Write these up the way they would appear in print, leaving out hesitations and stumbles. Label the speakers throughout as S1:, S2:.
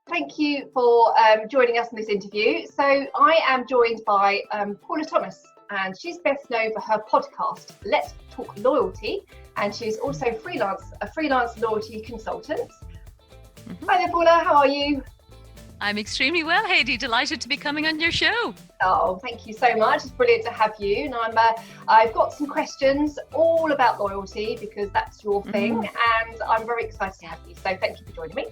S1: Thank you for joining us in this interview. So I am joined by Paula Thomas, and she's best known for her podcast, Let's Talk Loyalty, and she's also a freelance loyalty consultant. Hi there, Paula, how are you?
S2: I'm extremely well, Heidi. Delighted to be coming on your show.
S1: Oh, thank you so much. It's brilliant to have you. And I've got some questions all about loyalty because that's your thing, and I'm very excited to have you. So thank you for joining me.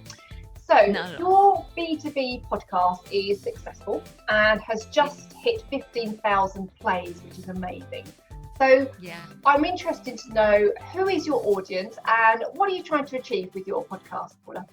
S1: So your B2B podcast is successful and has just hit 15,000 plays, which is amazing. So I'm interested to know, who is your audience and what are you trying to achieve with your podcast, Paula?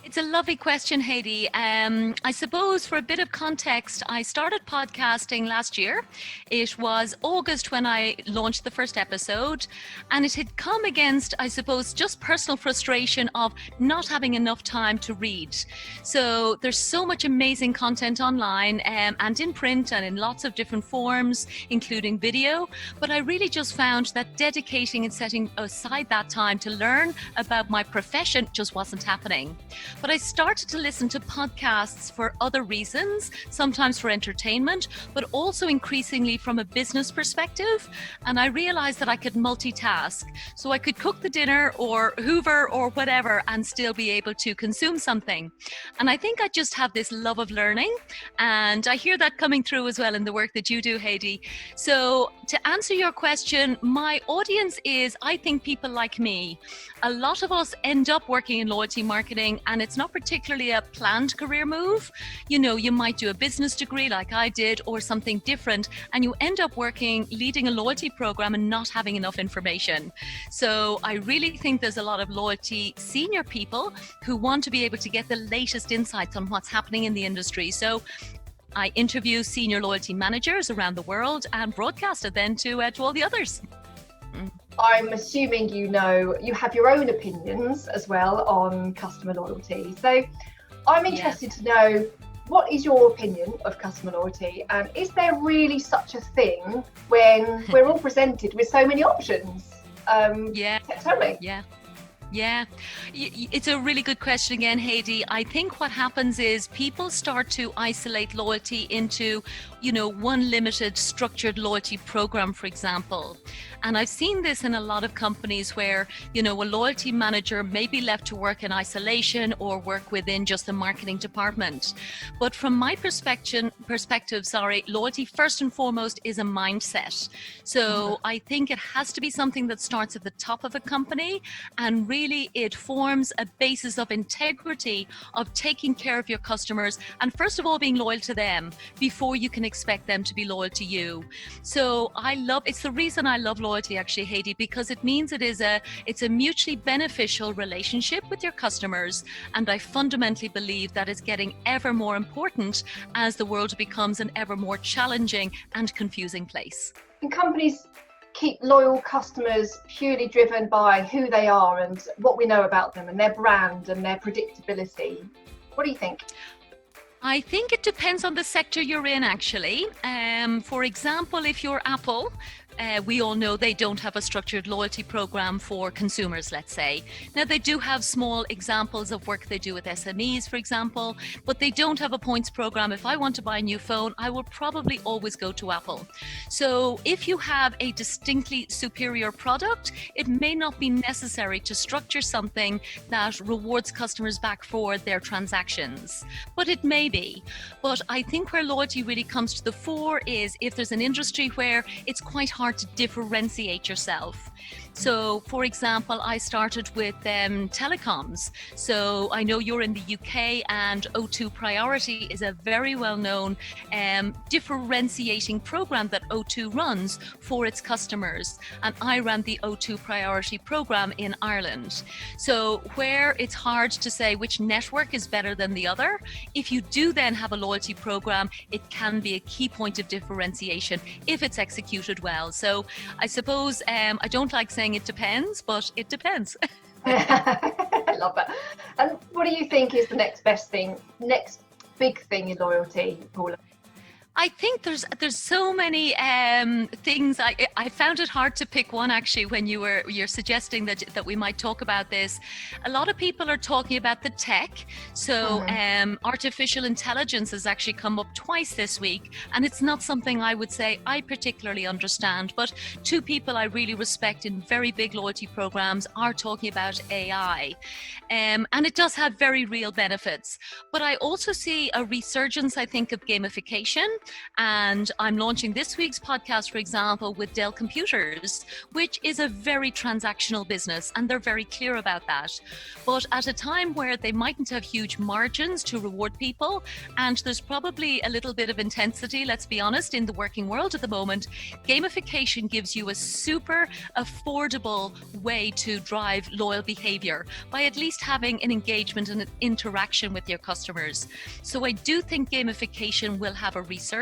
S2: It's a lovely question, Heidi. I suppose for a bit of context, I started podcasting last year. It was August when I launched the first episode, and it had come against, I suppose, just personal frustration of not having enough time to read. So there's so much amazing content online and in print and in lots of different forms, including video. But I really just found that dedicating and setting aside that time to learn about my profession just wasn't happening. But I started to listen to podcasts for other reasons, sometimes for entertainment, but also increasingly from a business perspective. And I realized that I could multitask. So I could cook the dinner or hoover or whatever and still be able to consume something. And I think I just have this love of learning. And I hear that coming through as well in the work that you do, Heidi. So to answer your question, my audience is, I think, people like me. A lot of us end up working in loyalty marketing, and it's not particularly a planned career move. You know, you might do a business degree like I did or something different, and you end up leading a loyalty program and not having enough information. So I really think there's a lot of loyalty senior people who want to be able to get the latest insights on what's happening in the industry. So I interview senior loyalty managers around the world and broadcast it then to all the others.
S1: I'm assuming you have your own opinions as well on customer loyalty. So I'm interested to know, what is your opinion of customer loyalty? And is there really such a thing when we're all presented with so many options? Tell me.
S2: Yeah, it's a really good question again, Heidi. I think what happens is people start to isolate loyalty into, one limited structured loyalty program, for example. And I've seen this in a lot of companies where, a loyalty manager may be left to work in isolation or work within just the marketing department. But from my perspective, loyalty first and foremost is a mindset. So I think it has to be something that starts at the top of a company, and really it forms a basis of integrity, of taking care of your customers, and first of all being loyal to them before you can expect them to be loyal to you. So it's the reason I love loyalty actually, Heidi, because it means it's a mutually beneficial relationship with your customers, and I fundamentally believe that it's getting ever more important as the world becomes an ever more challenging and confusing place.
S1: And companies keep loyal customers purely driven by who they are and what we know about them and their brand and their predictability. What do you think?
S2: I think it depends on the sector you're in, actually. For example, if you're Apple, we all know they don't have a structured loyalty program for consumers, let's say. Now, they do have small examples of work they do with SMEs, for example, but they don't have a points program. If I want to buy a new phone, I will probably always go to Apple. So if you have a distinctly superior product, it may not be necessary to structure something that rewards customers back for their transactions, but it may be. But I think where loyalty really comes to the fore is if there's an industry where it's quite hard to differentiate yourself. So, for example, I started with telecoms. So I know you're in the UK, and O2 Priority is a very well-known differentiating program that O2 runs for its customers. And I ran the O2 Priority program in Ireland. So where it's hard to say which network is better than the other, if you do then have a loyalty program, it can be a key point of differentiation if it's executed well. So I suppose I don't like saying it depends, but it depends.
S1: I love that. And what do you think is the next best thing, next big thing in loyalty, Paula?
S2: I think there's so many things. I found it hard to pick one actually when you're suggesting that we might talk about this. A lot of people are talking about the tech. So artificial intelligence has actually come up twice this week, and it's not something I would say I particularly understand. But two people I really respect in very big loyalty programs are talking about AI, and it does have very real benefits. But I also see a resurgence, I think, of gamification. And I'm launching this week's podcast, for example, with Dell Computers, which is a very transactional business, and they're very clear about that. But at a time where they mightn't have huge margins to reward people, and there's probably a little bit of intensity, let's be honest, in the working world at the moment, gamification gives you a super affordable way to drive loyal behavior by at least having an engagement and an interaction with your customers. So I do think gamification will have a resurgence.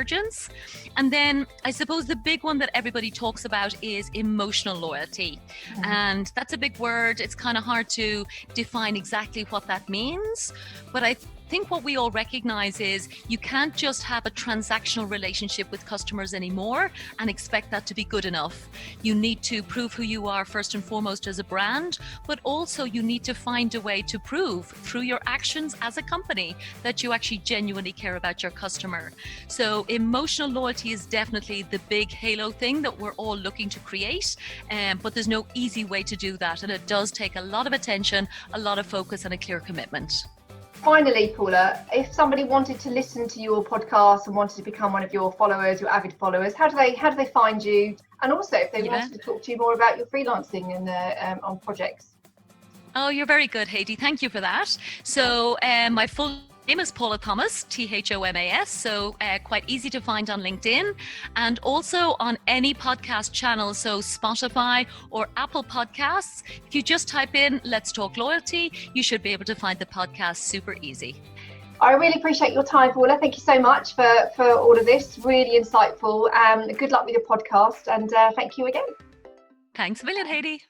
S2: And then I suppose the big one that everybody talks about is emotional loyalty. And that's a big word. It's kind of hard to define exactly what that means. But I think what we all recognize is you can't just have a transactional relationship with customers anymore and expect that to be good enough. You need to prove who you are first and foremost as a brand, but also you need to find a way to prove through your actions as a company that you actually genuinely care about your customer. So emotional loyalty is definitely the big halo thing that we're all looking to create, but there's no easy way to do that, and it does take a lot of attention, a lot of focus, and a clear commitment.
S1: Finally, Paula, if somebody wanted to listen to your podcast and wanted to become one of your followers, your avid followers, how do they find you? And also, if they wanted to talk to you more about your freelancing and on projects.
S2: Oh, you're very good, Heidi. Thank you for that. So my full name is Paula Thomas, Thomas, so quite easy to find on LinkedIn, and also on any podcast channel, so Spotify or Apple Podcasts. If you just type in Let's Talk Loyalty, you should be able to find the podcast super easy.
S1: I really appreciate your time, Paula. Thank you so much for all of this. Really insightful. Good luck with your podcast, and thank you again.
S2: Thanks a million, Heidi.